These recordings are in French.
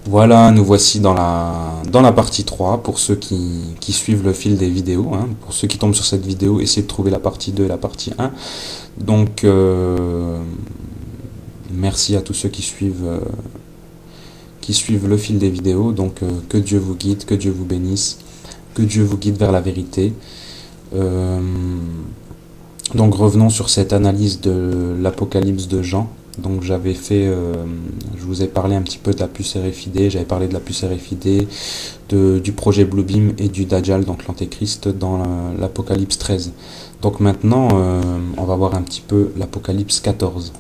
Voilà, nous voici dans la partie 3 pour ceux qui suivent le fil des vidéos. Hein. Pour ceux qui tombent sur cette vidéo, essayez de trouver la partie 2 et la partie 1. Donc, merci à tous ceux qui suivent le fil des vidéos. Donc, que Dieu vous guide, que Dieu vous bénisse, que Dieu vous guide vers la vérité. Euh, donc, revenons sur cette analyse de l'Apocalypse de Jean. Donc je vous ai parlé un petit peu de la puce RFID, j'avais parlé de la puce RFID, du projet Bluebeam et du Dajjal, donc l'Antéchrist, dans l'Apocalypse 13. Donc maintenant, on va voir un petit peu l'Apocalypse 14.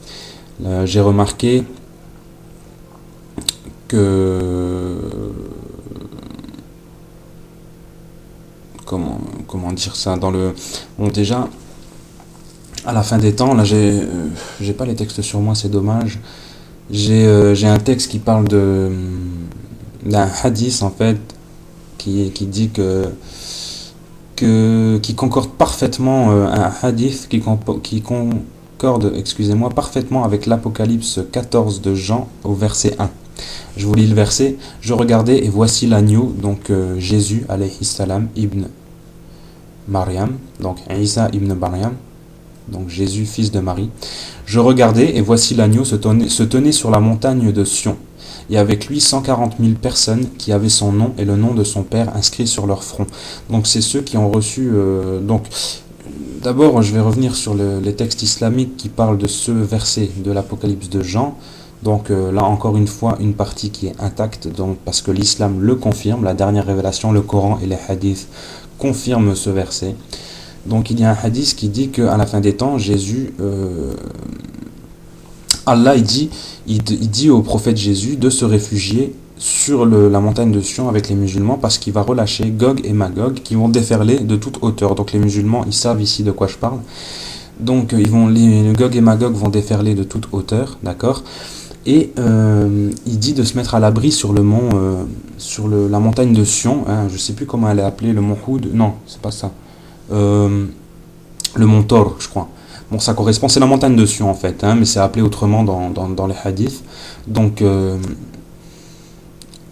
J'ai remarqué que... Comment dire ça dans le... Bon, déjà, à la fin des temps, là j'ai pas les textes sur moi, c'est dommage. J'ai un texte qui parle d'un hadith en fait qui dit qui concorde parfaitement un hadith qui concorde, excusez-moi, parfaitement avec l'Apocalypse 14 de Jean au verset 1. Je vous lis le verset. Je regardais et voici l'agneau, donc Jésus alayhi salam ibn Maryam, donc Isa ibn Maryam, donc Jésus, fils de Marie. Je regardais, et voici l'agneau se tenait sur la montagne de Sion, et avec lui 140 000 personnes qui avaient son nom et le nom de son père inscrit sur leur front. Donc c'est ceux qui ont reçu... d'abord, je vais revenir sur les textes islamiques qui parlent de ce verset de l'Apocalypse de Jean. Donc là, encore une fois, une partie qui est intacte, donc, parce que l'islam le confirme, la dernière révélation, le Coran et les hadiths confirment ce verset. Donc il y a un hadith qui dit qu'à la fin des temps, Jésus, Allah il dit au prophète Jésus de se réfugier sur la montagne de Sion avec les musulmans parce qu'il va relâcher Gog et Magog qui vont déferler de toute hauteur. Donc les musulmans, ils savent ici de quoi je parle. Donc les Gog et Magog vont déferler de toute hauteur, d'accord. Et il dit de se mettre à l'abri sur le mont, la montagne de Sion. Hein, je sais plus comment elle est appelée, le mont Houd. Non, c'est pas ça. Le mont Thor, je crois. Bon, ça correspond, c'est la montagne de Sion en fait, hein, mais c'est appelé autrement dans les hadiths. Donc,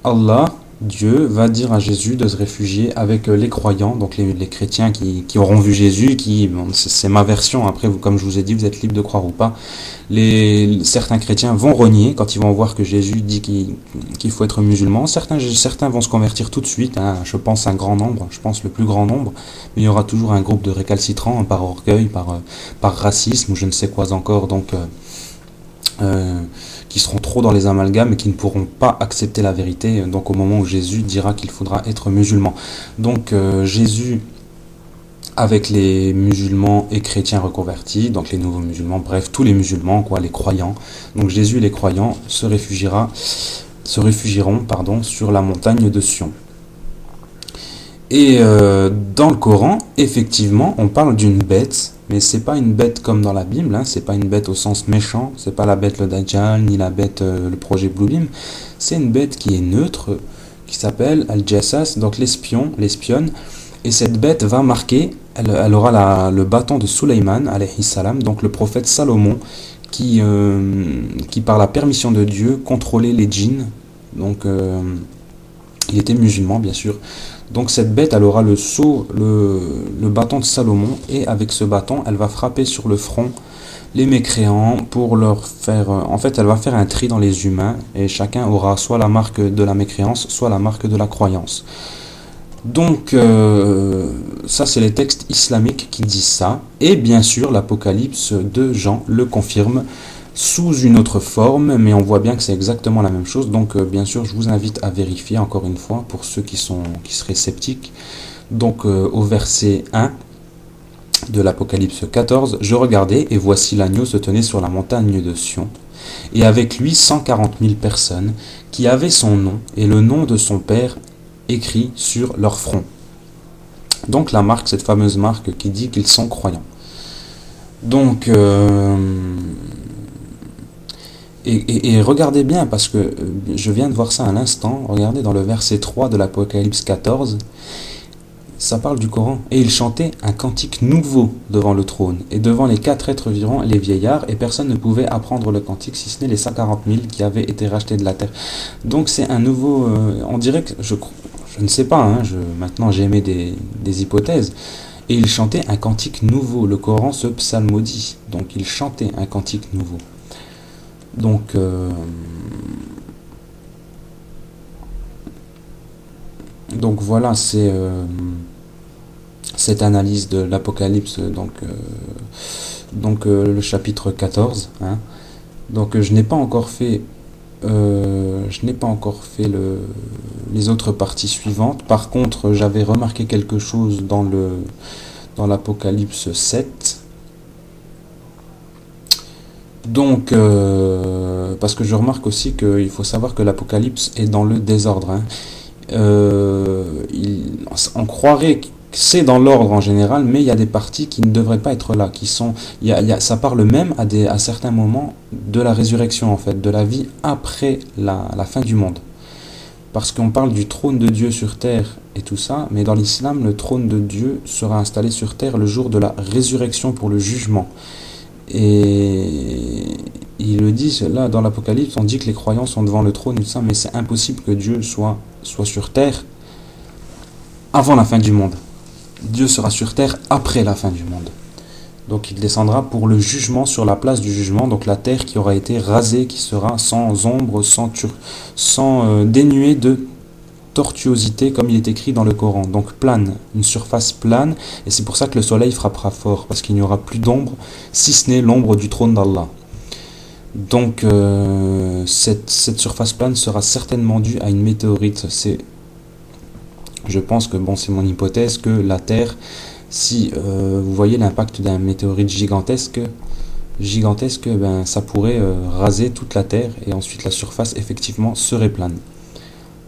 Allah, Dieu, va dire à Jésus de se réfugier avec les croyants, donc les chrétiens qui auront vu Jésus, bon, c'est ma version, après, comme je vous ai dit, vous êtes libre de croire ou pas. Certains chrétiens vont renier quand ils vont voir que Jésus dit qu'il faut être musulman. Certains vont se convertir tout de suite, hein, je pense un grand nombre, je pense le plus grand nombre, mais il y aura toujours un groupe de récalcitrants par orgueil, par racisme ou je ne sais quoi encore, donc qui seront trop dans les amalgames et qui ne pourront pas accepter la vérité, donc au moment où Jésus dira qu'il faudra être musulman. Donc Jésus avec les musulmans et chrétiens reconvertis, donc les nouveaux musulmans, bref, tous les musulmans, quoi, les croyants. Donc Jésus et les croyants se réfugieront, sur la montagne de Sion. Et dans le Coran, effectivement, on parle d'une bête, mais c'est pas une bête comme dans la Bible, hein, c'est pas une bête au sens méchant, c'est pas la bête le Dajjal, ni la bête le projet Bluebeam, c'est une bête qui est neutre, qui s'appelle Al-Jassas, donc l'espionne, et cette bête va marquer, elle aura le bâton de Suleyman, alayhi salam, donc le prophète Salomon, qui par la permission de Dieu contrôlait les djinns, donc il était musulman bien sûr. Donc cette bête, elle aura le bâton de Salomon, et avec ce bâton, elle va frapper sur le front les mécréants pour leur faire... en fait, elle va faire un tri dans les humains, et chacun aura soit la marque de la mécréance, soit la marque de la croyance. Donc, ça c'est les textes islamiques qui disent ça, et bien sûr l'Apocalypse de Jean le confirme, sous une autre forme, mais on voit bien que c'est exactement la même chose. Donc bien sûr, je vous invite à vérifier encore une fois pour ceux qui seraient sceptiques. Donc au verset 1 de l'Apocalypse 14, je regardais et voici l'agneau se tenait sur la montagne de Sion, et avec lui 140 000 personnes qui avaient son nom et le nom de son père écrit sur leur front. Donc la marque, cette fameuse marque qui dit qu'ils sont croyants. Donc et regardez bien, parce que je viens de voir ça à l'instant, regardez dans le verset 3 de l'Apocalypse 14, Ça parle du Coran. Et il chantait un cantique nouveau devant le trône, et devant les 4 êtres vivants, les vieillards, et personne ne pouvait apprendre le cantique, si ce n'est les 140 000 qui avaient été rachetés de la terre. Donc c'est un nouveau... on dirait que... Je ne sais pas, hein, maintenant j'ai émis des hypothèses. Et il chantait un cantique nouveau. Le Coran se psalmodie. Donc il chantait un cantique nouveau. Donc... donc voilà, c'est cette analyse de l'Apocalypse, le chapitre 14. Hein. Donc je n'ai pas encore fait les autres parties suivantes. Par contre, j'avais remarqué quelque chose dans l'Apocalypse 7. Donc, parce que je remarque aussi qu'il faut savoir que l'Apocalypse est dans le désordre. Hein. On croirait que c'est dans l'ordre en général, mais il y a des parties qui ne devraient pas être là, ça parle même à certains moments de la résurrection en fait, de la vie après la fin du monde. Parce qu'on parle du trône de Dieu sur terre et tout ça, mais dans l'islam, le trône de Dieu sera installé sur terre le jour de la résurrection pour le jugement. Et il le dit, là dans l'Apocalypse, on dit que les croyants sont devant le trône et tout ça, mais c'est impossible que Dieu soit sur terre avant la fin du monde. Dieu sera sur terre après la fin du monde. Donc il descendra pour le jugement sur la place du jugement, donc la terre qui aura été rasée, qui sera sans ombre, sans dénuée de tortuosité, comme il est écrit dans le Coran. Donc plane, une surface plane, et c'est pour ça que le soleil frappera fort, parce qu'il n'y aura plus d'ombre, si ce n'est l'ombre du trône d'Allah. Donc cette surface plane sera certainement due à une météorite. Je pense que, c'est mon hypothèse, que la Terre, si vous voyez l'impact d'un météorite gigantesque, ça pourrait raser toute la Terre, et ensuite la surface effectivement serait plane.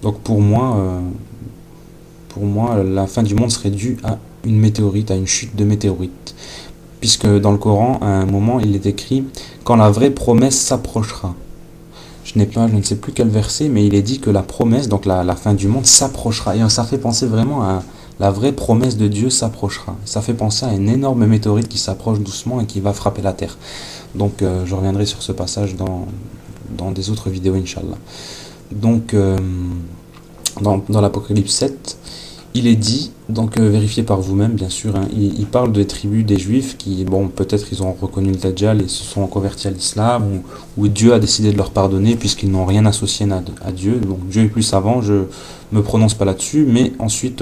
Donc pour moi, la fin du monde serait due à une météorite, à une chute de météorite. Puisque dans le Coran, à un moment, il est écrit « Quand la vraie promesse s'approchera ». Je ne sais plus quel verset, mais il est dit que la promesse, donc la fin du monde, s'approchera. Et ça fait penser vraiment à la vraie promesse de Dieu s'approchera. Ça fait penser à une énorme météorite qui s'approche doucement et qui va frapper la terre. Donc je reviendrai sur ce passage dans des autres vidéos, Inch'Allah. Donc dans l'Apocalypse 7, il est dit, donc vérifiez par vous-même bien sûr, hein, il parle des tribus des Juifs qui, peut-être ils ont reconnu le Dajjal et se sont convertis à l'islam, ou Dieu a décidé de leur pardonner puisqu'ils n'ont rien associé à Dieu. Donc Dieu est plus savant, je me prononce pas là-dessus, mais ensuite,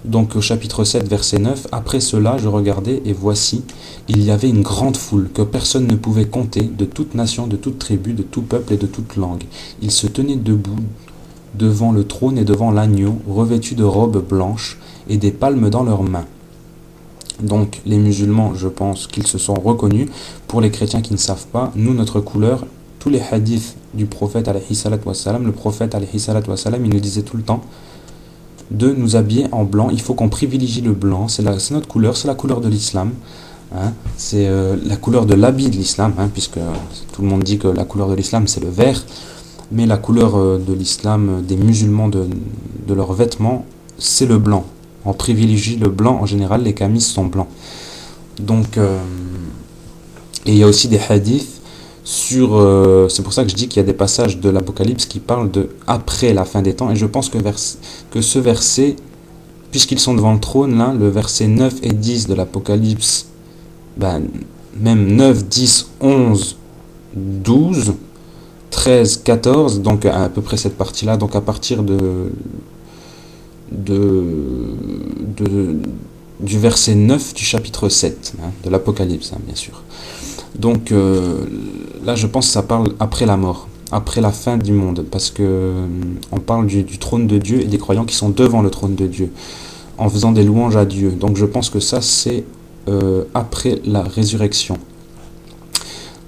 donc au chapitre 7, verset 9, « Après cela, je regardais et voici, il y avait une grande foule que personne ne pouvait compter, de toute nation, de toute tribu, de tout peuple et de toute langue. Ils se tenaient debout devant le trône et devant l'agneau, revêtus de robes blanches et des palmes dans leurs mains. » Donc les musulmans, je pense qu'ils se sont reconnus. Pour les chrétiens qui ne savent pas, nous, notre couleur, tous les hadiths du prophète alayhi salatu wassalam, le prophète alayhi salatu wassalam, il nous disait tout le temps de nous habiller en blanc. Il faut qu'on privilégie le blanc, c'est notre couleur, c'est la couleur de l'islam. Hein, c'est la couleur de l'habit de l'islam, hein, puisque tout le monde dit que la couleur de l'islam c'est le vert. Mais la couleur de l'islam, des musulmans, de leurs vêtements, c'est le blanc. On privilégie le blanc, en général, les camises sont blancs. Donc, et il y a aussi des hadiths sur... c'est pour ça que je dis qu'il y a des passages de l'Apocalypse qui parlent de après la fin des temps. Et je pense que ce verset, puisqu'ils sont devant le trône, là, le verset 9 et 10 de l'Apocalypse, même 9, 10, 11, 12... 13, 14, donc à peu près cette partie-là, donc à partir du verset 9 du chapitre 7, hein, de l'Apocalypse, hein, bien sûr. Donc là, je pense que ça parle après la mort, après la fin du monde, parce que on parle du trône de Dieu et des croyants qui sont devant le trône de Dieu, en faisant des louanges à Dieu. Donc je pense que ça, c'est après la résurrection.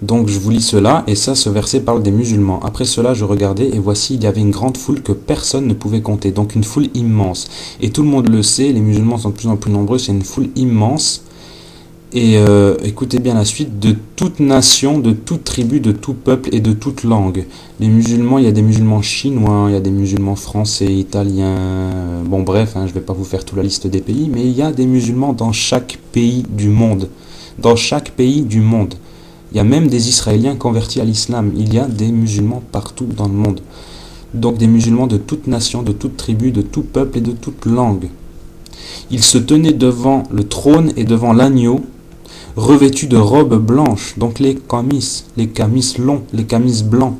Donc je vous lis cela, et ça, ce verset parle des musulmans. Après cela, je regardais, et voici, il y avait une grande foule que personne ne pouvait compter. Donc une foule immense. Et tout le monde le sait, les musulmans sont de plus en plus nombreux, c'est une foule immense. Et écoutez bien la suite, de toute nation, de toute tribu, de tout peuple et de toute langue. Les musulmans, il y a des musulmans chinois, il y a des musulmans français, italiens, bon bref, hein, je ne vais pas vous faire toute la liste des pays, mais il y a des musulmans dans chaque pays du monde. Dans chaque pays du monde. Il y a même des Israéliens convertis à l'islam. Il y a des musulmans partout dans le monde. Donc des musulmans de toute nation, de toute tribu, de tout peuple et de toute langue. Ils se tenaient devant le trône et devant l'agneau, revêtus de robes blanches, donc les camis longs, les camis blancs,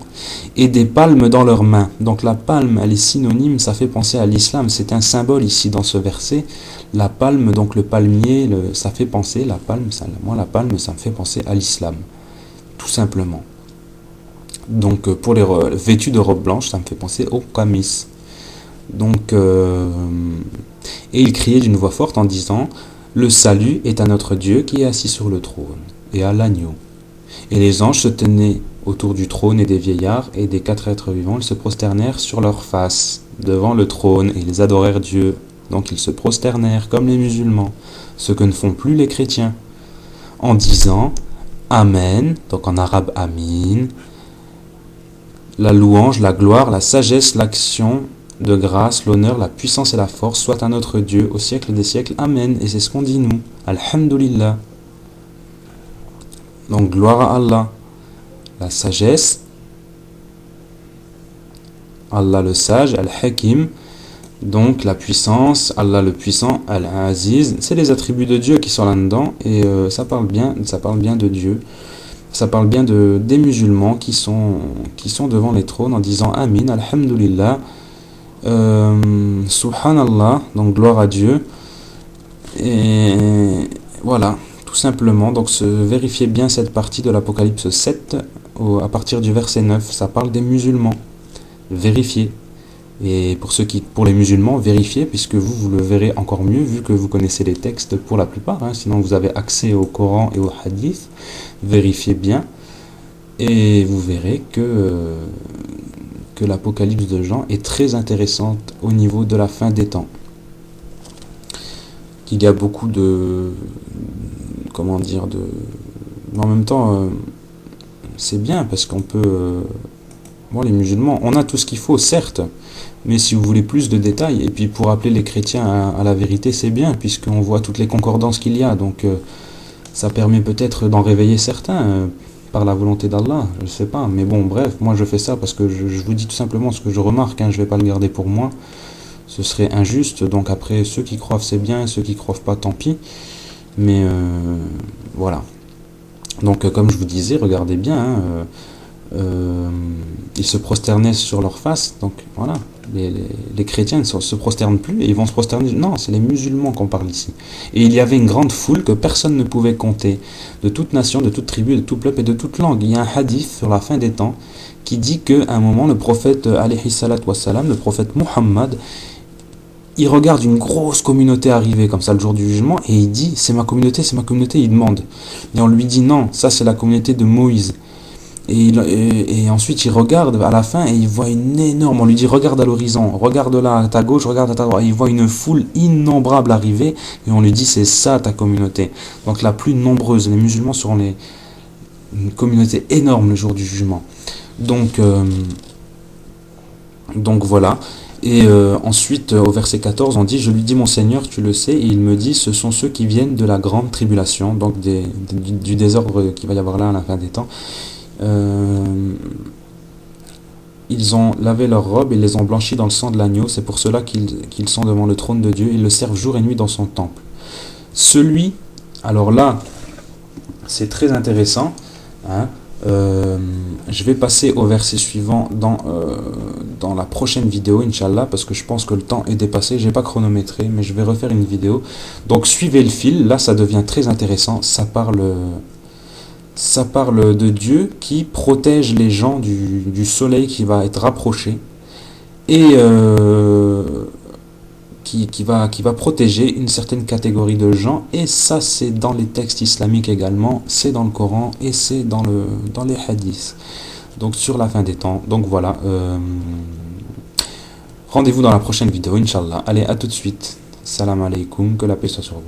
et des palmes dans leurs mains. Donc la palme, elle est synonyme, ça fait penser à l'islam, c'est un symbole ici dans ce verset. La palme, donc le palmier, ça fait penser, la palme, moi la palme, ça me fait penser à l'islam, tout simplement. Donc pour les vêtus de robes blanches, ça me fait penser aux camis. Donc, et il criait d'une voix forte en disant: le salut est à notre Dieu qui est assis sur le trône, et à l'agneau. Et les anges se tenaient autour du trône et des vieillards, et des 4 êtres vivants, ils se prosternèrent sur leur face, devant le trône, et ils adorèrent Dieu. Donc ils se prosternèrent comme les musulmans, ce que ne font plus les chrétiens, en disant Amen, donc en arabe Amin, la louange, la gloire, la sagesse, l'action de grâce, l'honneur, la puissance et la force soit à notre Dieu au siècle des siècles. Amen. Et c'est ce qu'on dit nous. Alhamdulillah. Donc gloire à Allah. La sagesse. Allah le sage. Al-Hakim. Donc la puissance. Allah le puissant. Al-Aziz. C'est les attributs de Dieu qui sont là-dedans. Et ça parle bien de Dieu. Ça parle bien des musulmans qui sont devant les trônes en disant Amin. Alhamdulillah. Subhanallah, donc gloire à Dieu. Et voilà, tout simplement. Donc vérifiez bien cette partie de l'Apocalypse 7 à partir du verset 9, ça parle des musulmans. Vérifiez. Et pour les musulmans, vérifiez, puisque vous le verrez encore mieux vu que vous connaissez les textes pour la plupart, hein, sinon vous avez accès au Coran et au Hadith. Vérifiez bien et vous verrez que l'Apocalypse de Jean est très intéressante au niveau de la fin des temps. Il y a beaucoup de... Comment dire mais en même temps, c'est bien parce qu'on peut... Bon, les musulmans, on a tout ce qu'il faut, certes, mais si vous voulez plus de détails, et puis pour appeler les chrétiens à la vérité, c'est bien, puisqu'on voit toutes les concordances qu'il y a, donc ça permet peut-être d'en réveiller certains, par la volonté d'Allah, je ne sais pas, mais bon, bref, moi je fais ça parce que je vous dis tout simplement ce que je remarque, hein, je ne vais pas le garder pour moi, ce serait injuste, donc après, ceux qui croient c'est bien, ceux qui croient pas, tant pis, mais voilà. Donc comme je vous disais, regardez bien, hein, ils se prosternaient sur leur face, donc voilà, les chrétiens ne se prosternent plus, et ils vont se prosterner, non, c'est les musulmans qu'on parle ici. Et il y avait une grande foule que personne ne pouvait compter, de toute nation, de toute tribu, de tout peuple et de toute langue. Il y a un hadith sur la fin des temps qui dit qu'à un moment, le prophète, alayhi salat wa salam, le prophète Muhammad, il regarde une grosse communauté arriver comme ça le jour du jugement, et il dit, c'est ma communauté, il demande. Et on lui dit, non, ça c'est la communauté de Moïse. Et ensuite il regarde à la fin et il voit une énorme, on lui dit regarde à l'horizon, regarde là à ta gauche, regarde à ta droite, il voit une foule innombrable arriver et on lui dit c'est ça ta communauté. Donc la plus nombreuse, les musulmans seront une communauté énorme le jour du jugement. Donc voilà. Et ensuite au verset 14 on dit je lui dis mon Seigneur tu le sais, et il me dit ce sont ceux qui viennent de la grande tribulation, donc du désordre qu'il va y avoir là à la fin des temps. Ils ont lavé leurs robes et les ont blanchis dans le sang de l'agneau, c'est pour cela qu'ils sont devant le trône de Dieu, ils le servent jour et nuit dans son temple. Alors là, c'est très intéressant, hein, je vais passer au verset suivant dans la prochaine vidéo, Inch'Allah, parce que je pense que le temps est dépassé, j'ai pas chronométré, mais je vais refaire une vidéo. Donc suivez le fil, là ça devient très intéressant, ça parle de Dieu qui protège les gens du soleil qui va être rapproché et qui va protéger une certaine catégorie de gens, et ça c'est dans les textes islamiques également, c'est dans le Coran et c'est dans les hadiths, donc sur la fin des temps. Donc voilà, rendez-vous dans la prochaine vidéo, Inch'Allah. Allez, à tout de suite. Salam alaikum, que la paix soit sur vous.